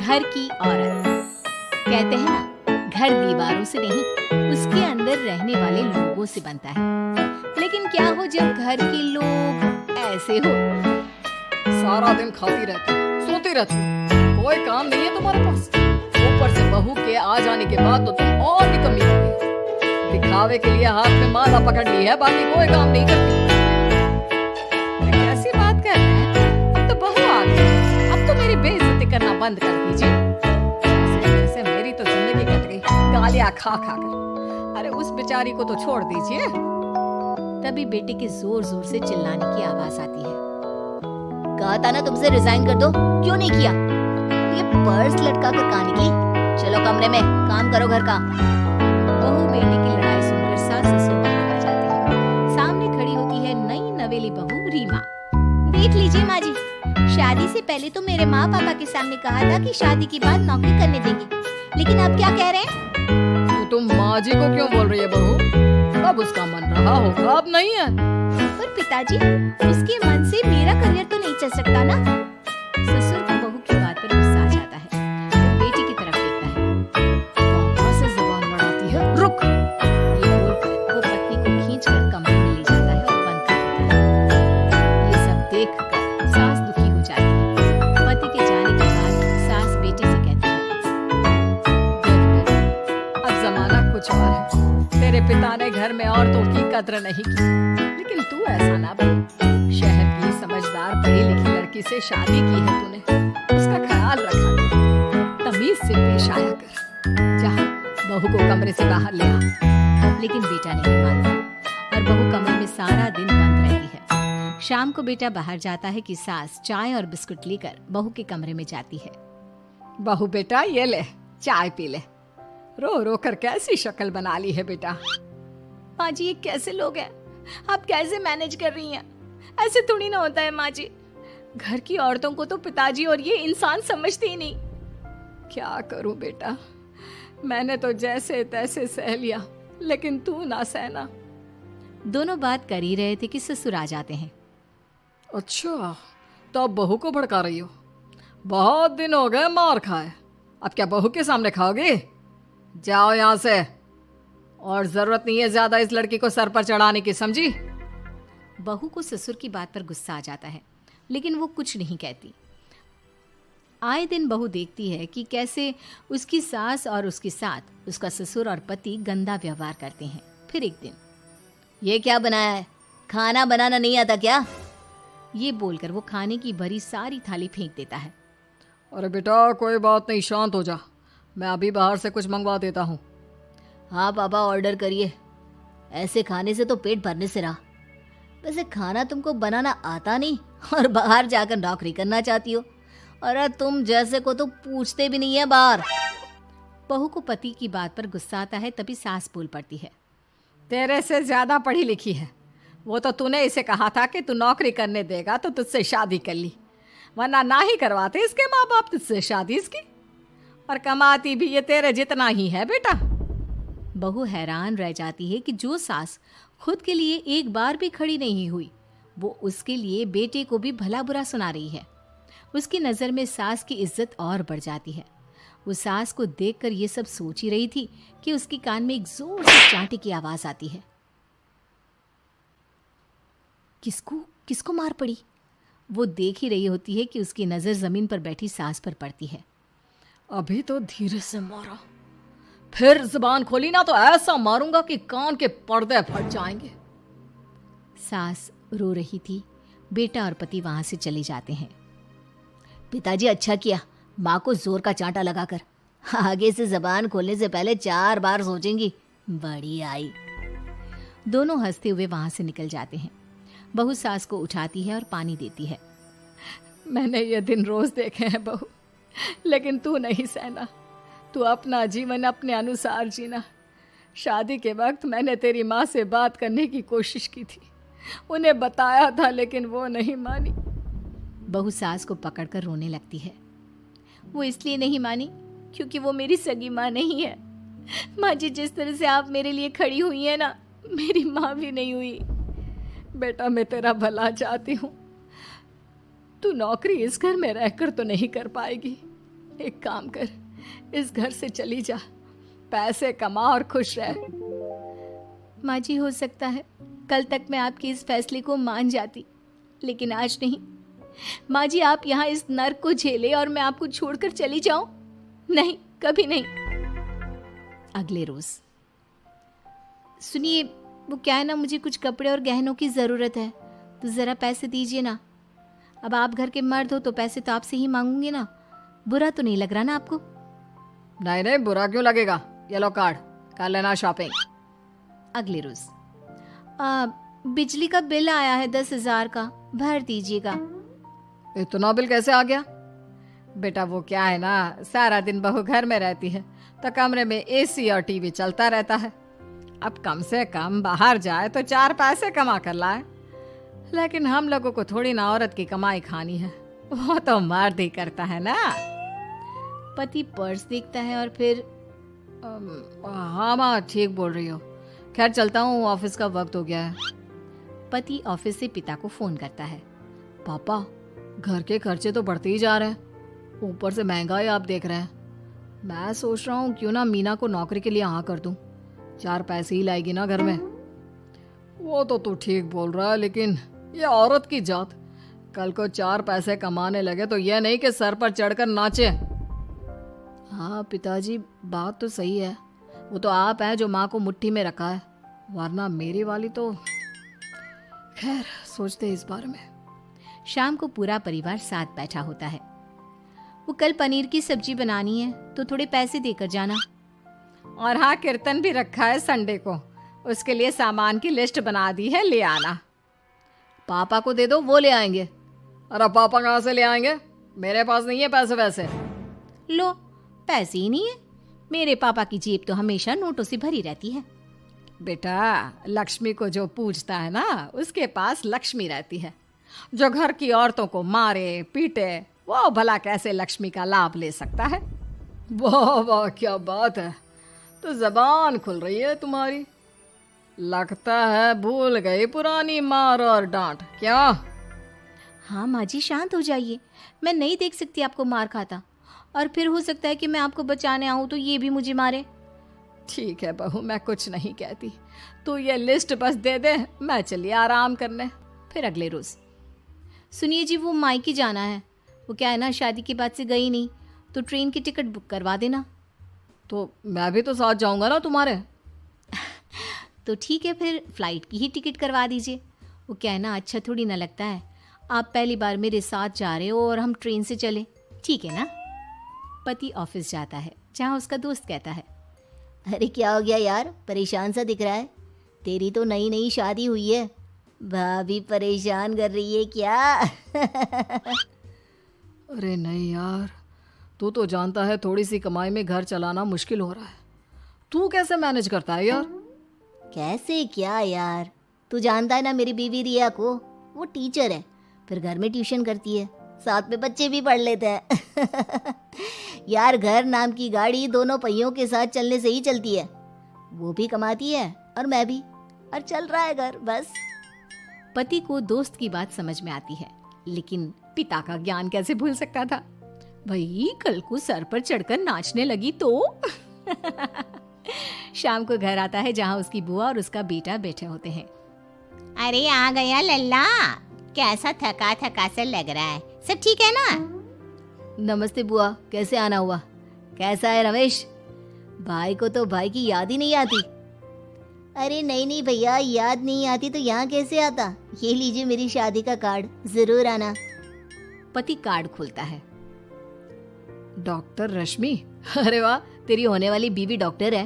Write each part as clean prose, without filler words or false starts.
घर की औरत। कहते हैं ना, घर दीवारों से नहीं, उसके अंदर रहने वाले लोगों से बनता है। लेकिन क्या हो जब घर के लोग ऐसे हो? सारा दिन खाती रहती, सोती रहती, कोई काम नहीं है तुम्हारे पास। ऊपर से बहू के आ जाने के बाद तो तुम और भी कमी हो गई। दिखावे के लिए हाथ में माला पकड़ ली है, बाकी कोई काम नहीं करती। कैसी बात कर रहे हैं? अब तो बहू आ गई, अब तो मेरी बेइज्जती करना बंद कर दीजिए। ऐसे मेरी तो जिंदगी कट गई गालियां खा खा कर। अरे उस बेचारी को तो छोड़ दीजिए। तभी बेटे के जोर जोर से चिल्लाने की आवाज आती है। कहा था ना तुमसे रिजाइन कर दो, क्यों नहीं किया? ये पर्स लटका कर कहाँ निकली? चलो कमरे में काम करो घर का। बहू बेटे की लड़ाई सुनकर सास ससुर बाहर आ जाते हैं। सामने खड़ी होती है नई नवेली बहू रीमा। देख लीजिए माँ जी, शादी से पहले तो मेरे माँ पापा के सामने कहा था कि शादी के बाद नौकरी करने देंगे, लेकिन अब क्या कह रहे हैं? तो तुम माँ जी को क्यों बोल रही है बहू? अब उसका मन रहा होगा, अब नहीं है। पर पिताजी, उसके मन से मेरा करियर तो नहीं चल सकता ना। ससुर को बहू की बात पर गुस्सा आ जाता है। वो बेटी की तरफ देखता है। पापा से जुबान लड़ाती है, रुक। ये बोलकर वो पत्नी को खींचकर कमरे में ले जाता है और बंद कर देता है। ये सब देखकर सास दुखी हो जाती है। पति के जाने के बाद सास बेटी से कहती है, देख बेटा, अब जमाना कुछ और है। तेरे पिता ने घर में औरतों की कद्र नहीं की, लेकिन तू ऐसा ना बन। शहर की समझदार पढ़ी लिखी लड़की से शादी की है तूने, उसका ख्याल रखा कर, तमीज से पेश आया कर। जा, बहू को कमरे से बाहर ले आ। लेकिन बेटा नहीं मानता और बहू कमरे में सारा दिन बंद रहती है। शाम को बेटा बाहर जाता है कि सास चाय और बिस्कुट लेकर बहू के कमरे में जाती है। बहू बेटा ये ले, चाय पी ले। रो रो कर कैसी शक्ल बना ली है बेटा। माँ जी, ये कैसे लोग हैं? आप कैसे मैनेज कर रही हैं? ऐसे थोड़ी ना होता है माँ जी। घर की औरतों को तो पिताजी और ये इंसान समझते ही नहीं। क्या करूं बेटा, मैंने तो जैसे तैसे सह लिया, लेकिन तू ना सहना। दोनों बात कर ही रहे थे कि ससुर आ जाते हैं। अच्छा, तो अब बहू को भड़का रही हो? बहुत दिन हो गए मार खाए, अब क्या बहू के सामने खाओगे? जाओ यहाँ से, और जरूरत नहीं है ज्यादा इस लड़की को सर पर चढ़ाने की, समझी? बहू को ससुर की बात पर गुस्सा आ जाता है, लेकिन वो कुछ नहीं कहती। आए दिन बहू देखती है कि कैसे उसकी सास और उसके साथ उसका ससुर और पति गंदा व्यवहार करते हैं। फिर एक दिन, ये क्या बनाया है? खाना बनाना नहीं आता क्या? ये बोलकर वो खाने की भरी सारी थाली फेंक देता है। अरे बेटा कोई बात नहीं, शांत हो जा, मैं अभी बाहर से कुछ मंगवा देता हूँ। हाँ पापा, ऑर्डर करिए। ऐसे खाने से तो पेट भरने से रहा। वैसे खाना तुमको बनाना आता नहीं और बाहर जाकर नौकरी करना चाहती हो। अरे तुम जैसे को तो पूछते भी नहीं है बाहर। बहू को पति की बात पर गुस्सा आता है, तभी सास बोल पड़ती है। तेरे से ज्यादा पढ़ी लिखी है, वो तो तूने इसे कहा था कि तू नौकरी करने देगा तो तुझसे शादी कर ली, वरना ना ही करवाते इसके माँ बाप तुझसे शादी इसकी। और कमाती भी ये तेरे जितना ही है बेटा। बहू हैरान रह जाती है कि जो सास खुद के लिए एक बार भी खड़ी नहीं हुई, वो उसके लिए बेटे को भी भला बुरा सुना रही है। उसकी नज़र में सास की इज्जत और बढ़ जाती है। वो सास को देखकर ये सब सोच ही रही थी कि उसके कान में एक जोर से चांटे की आवाज आती है। किसको किसको मार पड़ी? वो देख ही रही होती है कि उसकी नज़र जमीन पर बैठी सास पर पड़ती है। अभी तो धीरे से मारा, फिर जुबान खोली ना तो ऐसा मारूंगा कि कान के पर्दे फट जाएंगे। सास रो रही थी। बेटा और पति वहां से चले जाते हैं। पिताजी अच्छा किया माँ को जोर का चांटा लगाकर, आगे से जबान खोलने से पहले 4 बार सोचेंगी। बड़ी आई। दोनों हंसते हुए वहां से निकल जाते हैं। बहू सास को उठाती है और पानी देती है। मैंने ये दिन रोज देखे हैं बहू, लेकिन तू नहीं सहना। तू अपना जीवन अपने अनुसार जीना। शादी के वक्त मैंने तेरी माँ से बात करने की कोशिश की थी, उन्हें बताया था, लेकिन वो नहीं मानी। बहू सास को पकड़कर रोने लगती है। वो इसलिए नहीं मानी क्योंकि वो मेरी सगी माँ नहीं है। माँ जी, जिस तरह से आप मेरे लिए खड़ी हुई हैं ना, मेरी माँ भी नहीं हुई। बेटा मैं तेरा भला चाहती हूँ, तू नौकरी इस घर में रहकर तो नहीं कर पाएगी, एक काम कर, इस घर से चली जा, पैसे कमा और खुश रह। माँ जी, हो सकता है कल तक मैं आपके इस फैसले को मान जाती, लेकिन आज नहीं। माँ जी, आप यहाँ इस नर्क को झेले और मैं आपको छोड़कर चली जाऊं? नहीं, कभी नहीं। अगले रोज, सुनिए, वो क्या है ना, मुझे कुछ कपड़े और गहनों की ज़रूरत है, तो ज़रा पैसे दीजिए ना। अब आप घर के मर्द हो तो पैसे तो आपसे ही मांगूंगी ना। बुरा तो नहीं लग रहा ना आपको? नहीं नहीं, बुरा क्यों लगेगा, ये लो कार्ड, कर लेना शॉपिंग। अगले रोज, बिजली का बिल आया है 10,000 का, भर दीजिएगा। इतना बिल कैसे आ गया? बेटा वो क्या है ना, सारा दिन बहू घर में रहती है तो कमरे में एसी और टीवी चलता रहता है। अब कम से कम बाहर जाए तो 4 पैसे कमा कर लाए, लेकिन हम लोगों को थोड़ी ना औरत की कमाई खानी है, वो तो मर्द ही करता है ना। पति पर्स देखता है और फिर हाँ माँ, ठीक बोल रही हो, खैर चलता हूँ, ऑफिस का वक्त हो गया है। पति ऑफिस से पिता को फोन करता है। पापा, घर के खर्चे तो बढ़ते ही जा रहे हैं, ऊपर से महंगाई आप देख रहे हैं। मैं सोच रहा हूँ क्यों ना मीना को नौकरी के लिए हाँ कर दूं, 4 पैसे ही लाएगी ना घर में। वो तो तू ठीक बोल रहा है, लेकिन ये औरत की जात, कल को 4 पैसे कमाने लगे तो ये नहीं कि सर पर चढ़कर नाचे। हाँ पिताजी, बात तो सही है, वो तो आप हैं जो माँ को मुट्ठी में रखा है, वरना मेरी वाली तो। खैर, सोचते इस बारे में। शाम को पूरा परिवार साथ बैठा होता है। वो कल पनीर की सब्जी बनानी है तो थोड़े पैसे देकर जाना। और हाँ, कीर्तन भी रखा है संडे को, उसके लिए सामान की लिस्ट बना दी है, ले आना। पापा को दे दो, वो ले आएंगे। अरे पापा कहाँ से ले आएंगे, मेरे पास नहीं है पैसे वैसे। लो, पैसे ही नहीं है? मेरे पापा की जेब तो हमेशा नोटों से भरी रहती है। बेटा, लक्ष्मी को जो पूजता है ना, उसके पास लक्ष्मी रहती है। जो घर की औरतों को मारे पीटे, वो भला कैसे लक्ष्मी का लाभ ले सकता है? वाह वाह, क्या बात है, तो जबान खुल रही है तुम्हारी। लगता है भूल गई पुरानी मार और डांट, क्या? हाँ माँ जी, शांत हो जाइए, मैं नहीं देख सकती आपको मार खाता, और फिर हो सकता है कि मैं आपको बचाने आऊँ तो ये भी मुझे मारे। ठीक है बहू, मैं कुछ नहीं कहती, तू ये लिस्ट बस दे दे, मैं चलिए आराम करने। फिर अगले रोज, सुनिए जी, वो मायके जाना है, वो क्या है ना, शादी के बाद से गई नहीं, तो ट्रेन की टिकट बुक करवा देना। तो मैं भी तो साथ जाऊंगा ना तुम्हारे। तो ठीक है, फिर फ्लाइट की ही टिकट करवा दीजिए। वो क्या है ना, अच्छा थोड़ी ना लगता है, आप पहली बार मेरे साथ जा रहे हो और हम ट्रेन से चले, ठीक है ना? पति ऑफिस जाता है, जहाँ उसका दोस्त कहता है, अरे क्या हो गया यार, परेशान सा दिख रहा है, तेरी तो नई नई शादी हुई है, भाभी परेशान कर रही है क्या? अरे नहीं यार, तू तो जानता है थोड़ी सी कमाई में घर चलाना मुश्किल हो रहा है, तू कैसे मैनेज करता है यार? कैसे क्या यार, तू जानता है ना मेरी बीवी रिया को, वो टीचर है, फिर घर में ट्यूशन करती है, साथ में बच्चे भी पढ़ लेते हैं। यार, घर नाम की गाड़ी दोनों पहियों के साथ चलने से ही चलती है, वो भी कमाती है और मैं भी, और चल रहा है घर बस। पति को दोस्त की बात समझ में आती है, लेकिन पिता का ज्ञान कैसे भूल सकता था? भाई, कल को सर पर चढ़कर नाचने लगी तो। शाम को घर आता है, जहाँ उसकी बुआ और उसका बेटा बैठे होते हैं। अरे आ गया लल्ला, कैसा थका थका सा लग रहा है, सब ठीक है ना? नमस्ते बुआ, कैसे आना हुआ? कैसा है रमेश? भाई को तो भाई की याद ही नहीं आती। अरे नहीं नहीं भैया, याद नहीं आती तो यहाँ कैसे आता, ये लीजिए मेरी शादी का कार्ड, जरूर आना। पति कार्ड खोलता है। डॉक्टर रश्मि? अरे वाह, तेरी होने वाली बीवी डॉक्टर है।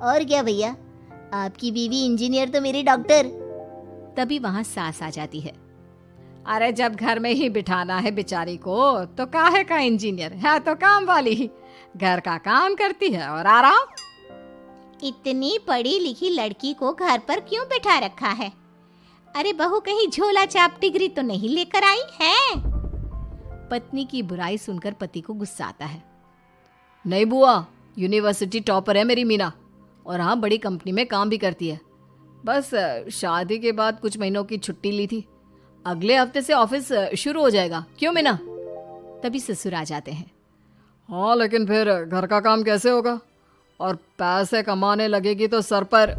और क्या भैया, आपकी बीवी इंजीनियर तो मेरी डॉक्टर। तभी वहाँ सास आ जाती है। अरे जब घर में ही बिठाना है बेचारी को, तो काहे का इंजीनियर है, तो काम वाली ही, घर का काम करती है और आराम। इतनी पढ़ी लिखी लड़की को घर पर क्यों बिठा रखा है? अरे बहू कहीं झोला चाप डिग्री तो नहीं लेकर आई है? पत्नी की बुराई सुनकर पति को गुस्सा आता है। नहीं बुआ, यूनिवर्सिटी टॉपर है मेरी मीना, और हाँ बड़ी कंपनी में काम भी करती है, बस शादी के बाद कुछ महीनों की छुट्टी ली थी, अगले हफ्ते से ऑफिस शुरू हो जाएगा। क्यों मीना? तभी ससुर आ जाते हैं। हाँ, लेकिन फिर घर का काम कैसे होगा? और पैसे कमाने लगेगी तो सर पर।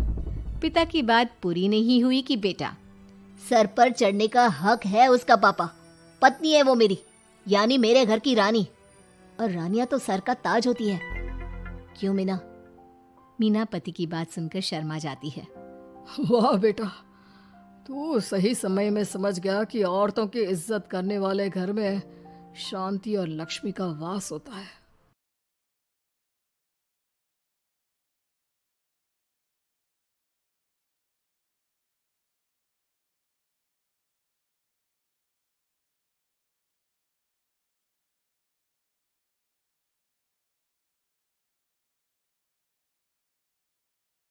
पिता की बात पूरी नहीं हुई कि बेटा, सर पर चढ़ने का हक है उसका पापा। पत्नी है वो मेरी, यानी मेरे घर की रानी, और रानियां तो सर का ताज होती है। क्यों मीना? मीना पति की बात सुनकर शर्मा जाती है। वाह बेटा, तू सही समय में समझ गया कि औरतों की इज्जत करने वाले घर में शांति और लक्ष्मी का वास होता है।